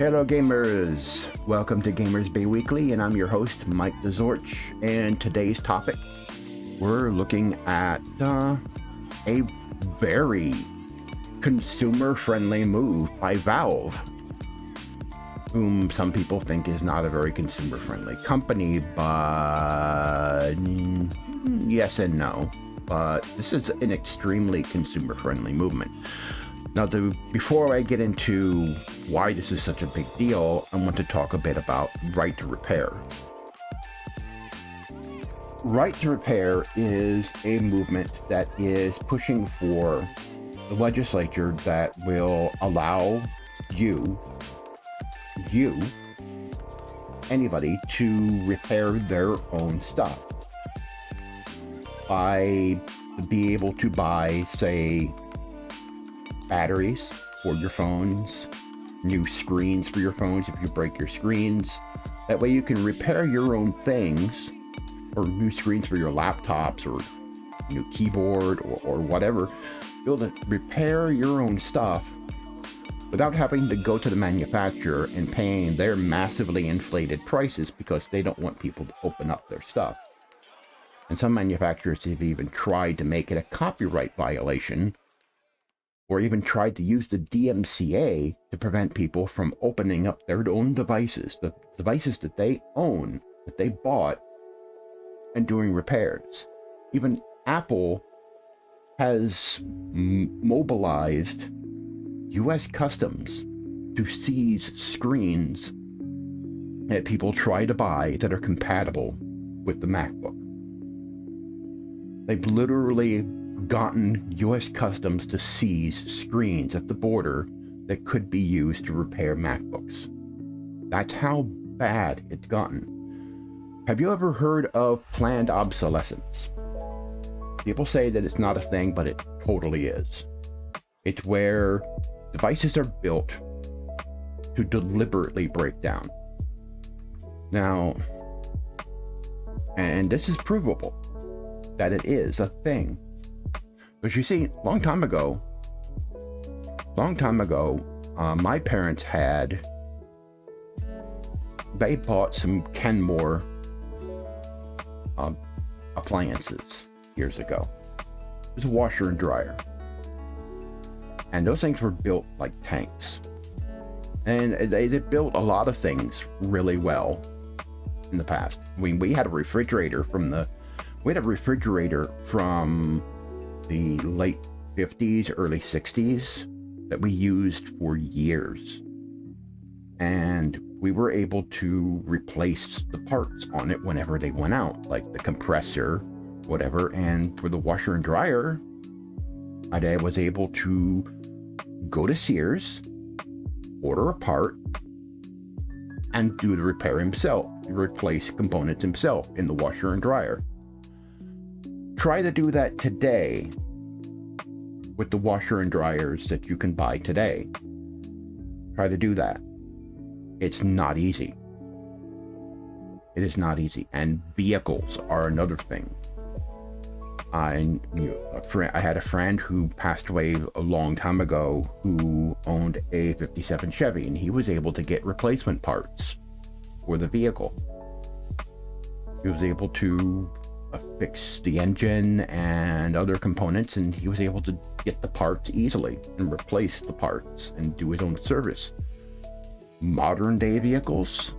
Hello gamers, welcome to Gamers Bay Weekly, and I'm your host Mike TheZorch. And today's topic, we're looking at a very consumer-friendly move by Valve, whom some people think is not a very consumer-friendly company, but yes and no. But this is an extremely consumer-friendly movement. Now, before I get into why this is such a big deal, I want to talk a bit about right to repair. Right to repair is a movement that is pushing for the legislature that will allow anybody to repair their own stuff. Be able to buy, say, batteries for your phones, new screens for your phones if you break your screens. That way you can repair your own things, or new screens for your laptops, or new keyboard, or whatever. Be able to repair your own stuff without having to go to the manufacturer and paying their massively inflated prices because they don't want people to open up their stuff. And some manufacturers have even tried to make it a copyright violation, or even tried to use the DMCA to prevent people from opening up their own devices, the devices that they own, that they bought, and doing repairs. Even Apple has mobilized US Customs to seize screens that people try to buy that are compatible with the MacBook. They've literally gotten US Customs to seize screens at the border that could be used to repair MacBooks. That's how bad it's gotten. Have you ever heard of planned obsolescence? People say that it's not a thing, but it totally is. It's where devices are built to deliberately break down. Now, and this is provable that it is a thing. But you see, long time ago, my parents they bought some Kenmore appliances years ago. It was a washer and dryer. And those things were built like tanks. And they built a lot of things really well in the past. I mean, we had a refrigerator from the late 50s, early 60s that we used for years. And we were able to replace the parts on it whenever they went out, like the compressor, whatever. And for the washer and dryer, my dad was able to go to Sears, order a part, and do the repair himself, replace components himself in the washer and dryer. Try to do that today with the washer and dryers that you can buy today. Try to do that. It's not easy. It is not easy. And vehicles are another thing. I had a friend who passed away a long time ago who owned a 57 Chevy, and he was able to get replacement parts for the vehicle. He was able to fix the engine and other components, and he was able to get the parts easily and replace the parts and do his own service. Modern day vehicles,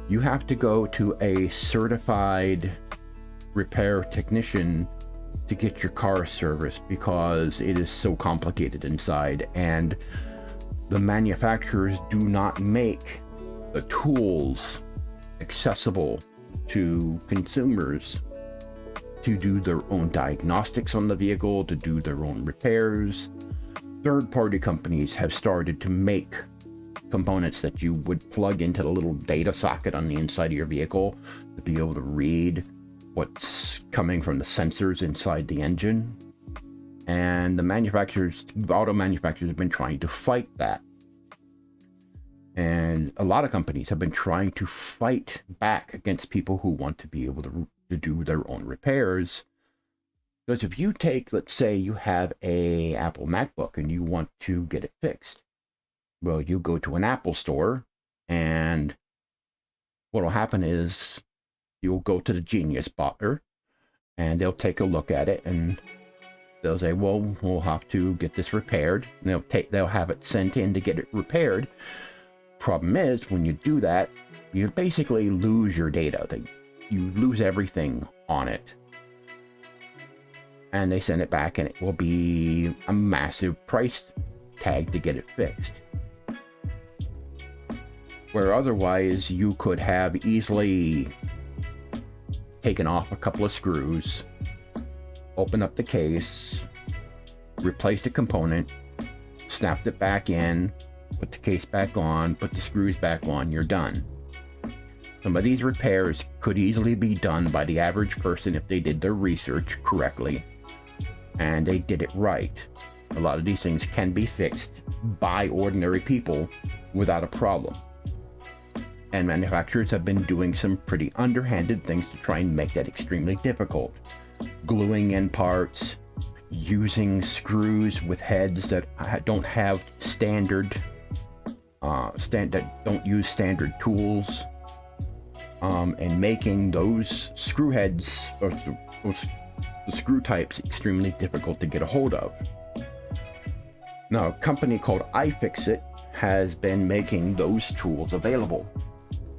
you have to go to a certified repair technician to get your car serviced because it is so complicated inside, and the manufacturers do not make the tools accessible to consumers to do their own diagnostics on the vehicle, to do their own repairs. Third-party companies have started to make components that you would plug into the little data socket on the inside of your vehicle to be able to read what's coming from the sensors inside the engine. And the auto manufacturers have been trying to fight that. And a lot of companies have been trying to fight back against people who want to be able to do their own repairs. Because if you take, let's say you have a Apple MacBook and you want to get it fixed, Well, you go to an Apple store, and what'll happen is you'll go to the Genius spotter, and they'll take a look at it, and they'll say, well, we'll have to get this repaired. And they'll have it sent in to get it repaired. Problem is, when you do that, you basically lose your data. You lose everything on it. And they send it back, and it will be a massive price tag to get it fixed. Where otherwise you could have easily taken off a couple of screws, open up the case, replaced a component, snapped it back in, put the case back on, put the screws back on, you're done. Some of these repairs could easily be done by the average person if they did their research correctly and they did it right. A lot of these things can be fixed by ordinary people without a problem. And manufacturers have been doing some pretty underhanded things to try and make that extremely difficult. Gluing in parts, using screws with heads that don't have that don't use standard tools, and making those screw heads or the screw types extremely difficult to get a hold of. Now, a company called iFixit has been making those tools available.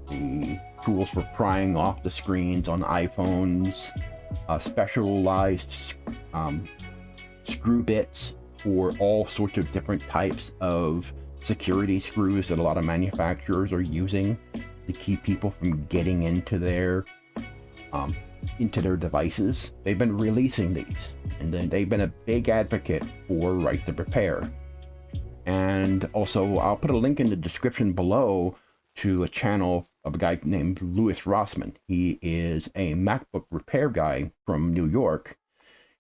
The tools for prying off the screens on iPhones, specialized screw bits for all sorts of different types of security screws that a lot of manufacturers are using to keep people from getting into their devices. They've been releasing these, and then they've been a big advocate for right to repair. And also, I'll put a link in the description below to a channel of a guy named Rossmann. He is a MacBook repair guy from New York.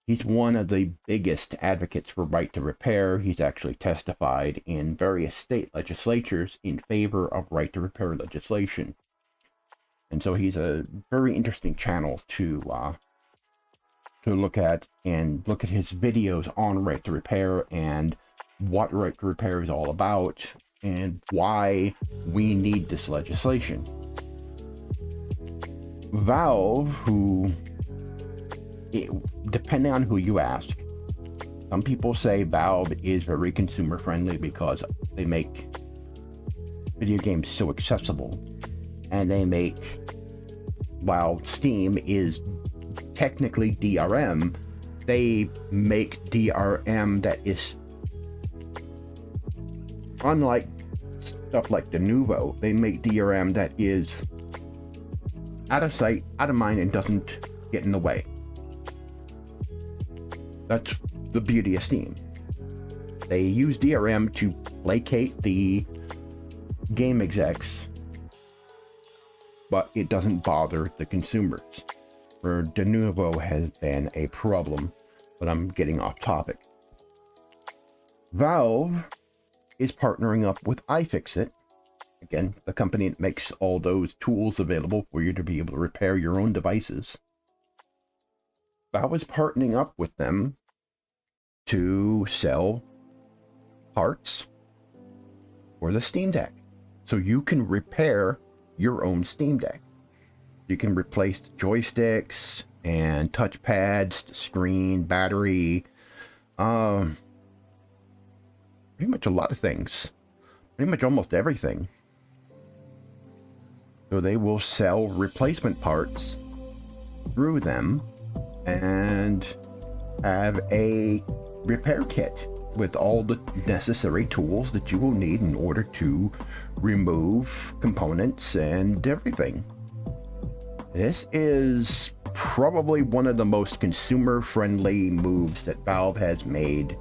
He's one of the biggest advocates for right to repair. He's actually testified in various state legislatures in favor of right to repair legislation. And so he's a very interesting channel to look at, and look at his videos on right to repair and what right to repair is all about and why we need this legislation. Valve, depending on who you ask, some people say Valve is very consumer friendly because they make video games so accessible, and while Steam is technically DRM, they make DRM that is unlike stuff like the Nouveau. They make DRM that is out of sight, out of mind, and doesn't get in the way. That's the beauty of Steam. They use DRM to placate the game execs, but it doesn't bother the consumers. For the Nouveau has been a problem, but I'm getting off topic. Valve is partnering up with iFixit, again, the company that makes all those tools available for you to be able to repair your own devices. Valve is partnering up with them to sell parts for the Steam Deck. So you can repair your own Steam Deck. You can replace the joysticks and touchpads, the screen, battery, pretty much a lot of things. Pretty much almost everything. So they will sell replacement parts through them and have a repair kit with all the necessary tools that you will need in order to remove components and everything. This is probably one of the most consumer-friendly moves that Valve has made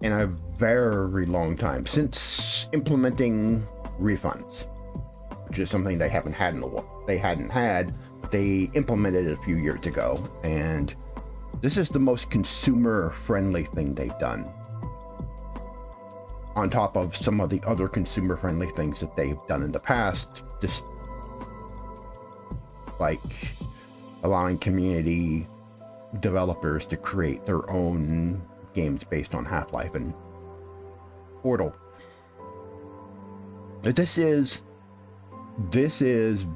in a very long time, since implementing refunds, which is something they haven't had in a while. They implemented it a few years ago, and this is the most consumer-friendly thing they've done, on top of some of the other consumer-friendly things that they've done in the past, just like allowing community developers to create their own games based on Half-Life and Portal. This is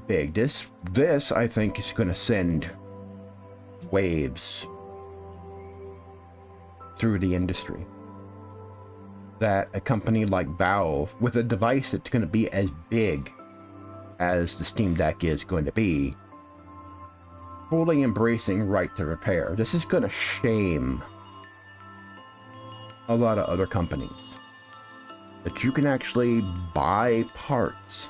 big. This I think is going to send waves through the industry. That a company like Valve, with a device that's going to be as big as the Steam Deck is going to be, fully embracing right to repair. This is going to shame a lot of other companies. That you can actually buy parts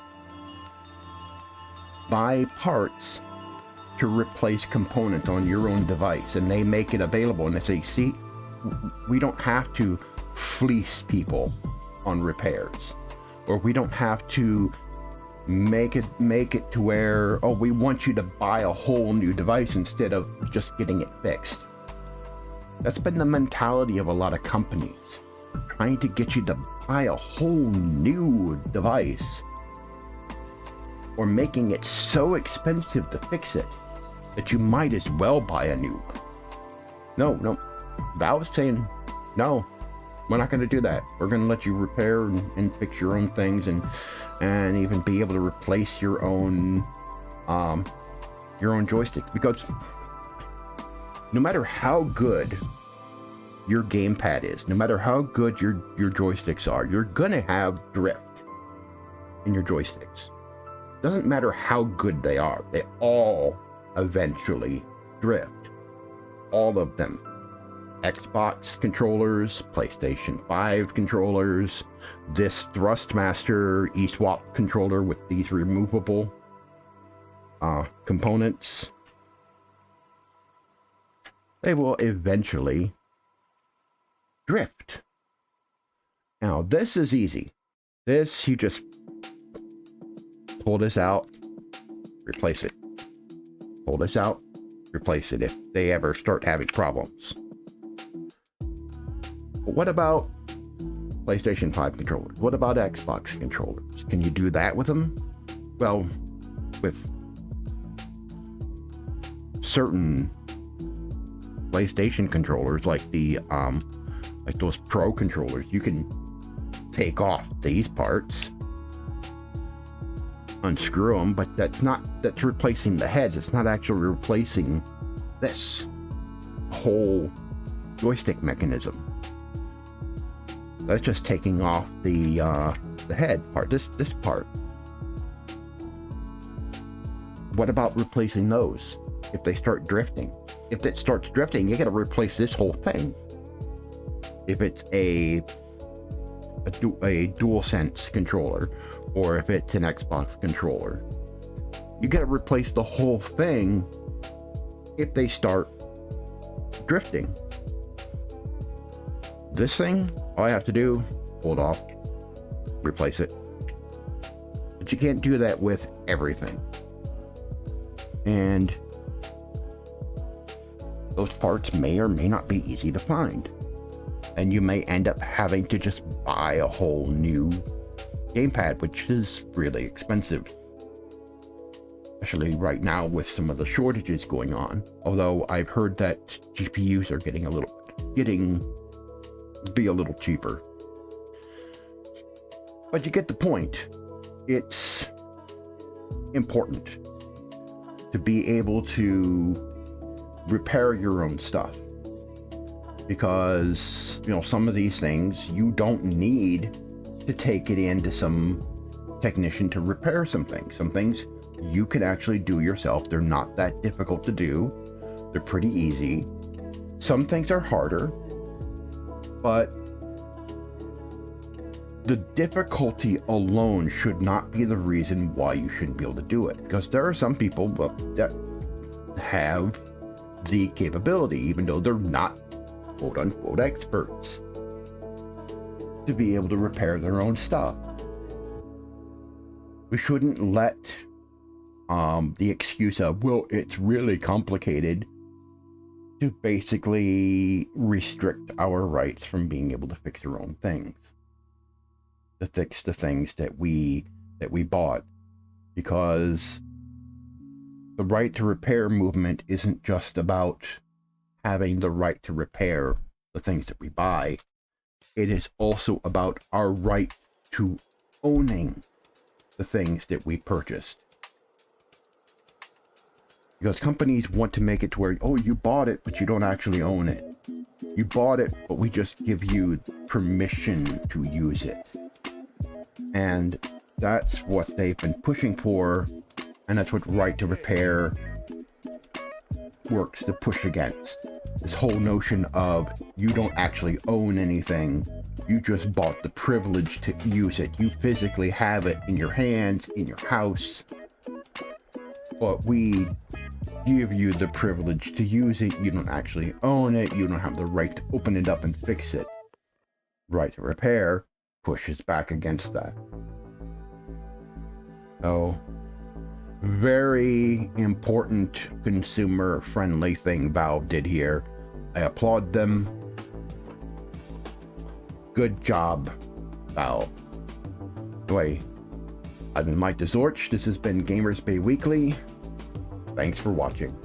to replace components on your own device, and they make it available, and they say, see, we don't have to fleece people on repairs, or we don't have to make it to where, oh, we want you to buy a whole new device instead of just getting it fixed. That's been the mentality of a lot of companies, trying to get you to buy a whole new device, or making it so expensive to fix it that you might as well buy a new one. No, Valve's saying, no, we're not going to do that. We're going to let you repair and fix your own things, and even be able to replace your own joystick. Because no matter how good your gamepad is, no matter how good your joysticks are, you're going to have drift in your joysticks. Doesn't matter how good they are, they all eventually drift. All of them. Xbox controllers, PlayStation 5 controllers, this Thrustmaster eSwap controller with these removable components. They will eventually drift. Now, this is easy. This, you just pull this out, replace it. Pull this out, replace it if they ever start having problems. But what about PlayStation 5 controllers? What about Xbox controllers? Can you do that with them? Well, with certain PlayStation controllers, like like those Pro controllers, you can take off these parts, unscrew them, but that's replacing the heads. It's not actually replacing this whole joystick mechanism. That's just taking off the head part, this part. What about replacing those if they start drifting? If it starts drifting, you got to replace this whole thing. If it's a DualSense controller, or if it's an Xbox controller, you got to replace the whole thing if they start drifting. This thing, all I have to do, pull it off, replace it. But you can't do that with everything. And those parts may or may not be easy to find. And you may end up having to just buy a whole new gamepad, which is really expensive. Especially right now with some of the shortages going on. Although I've heard that GPUs are getting be a little cheaper. But you get the point. It's important to be able to repair your own stuff. Because, some of these things, you don't need to take it into some technician to repair some things. Some things you can actually do yourself. They're not that difficult to do. They're pretty easy. Some things are harder, but the difficulty alone should not be the reason why you shouldn't be able to do it. Because there are some people that have the capability, even though they're not quote-unquote experts, to be able to repair their own stuff. We shouldn't let the excuse of, well, it's really complicated, to basically restrict our rights from being able to fix our own things, to fix the things that we bought. Because the right to repair movement isn't just about having the right to repair the things that we buy. It is also about our right to owning the things that we purchased. Because companies want to make it to where, oh, you bought it, but you don't actually own it. You bought it, but we just give you permission to use it. And that's what they've been pushing for, and that's what Right to Repair works to push against. This whole notion of you don't actually own anything, you just bought the privilege to use it. You physically have it in your hands, in your house, but we give you the privilege to use it. You don't actually own it. You don't have the right to open it up and fix it. Right to Repair pushes back against that. So, very important consumer-friendly thing Valve did here. I applaud them. Good job, Valve. Anyway, I've been Mike TheZorch. This has been Gamers Bay Weekly. Thanks for watching.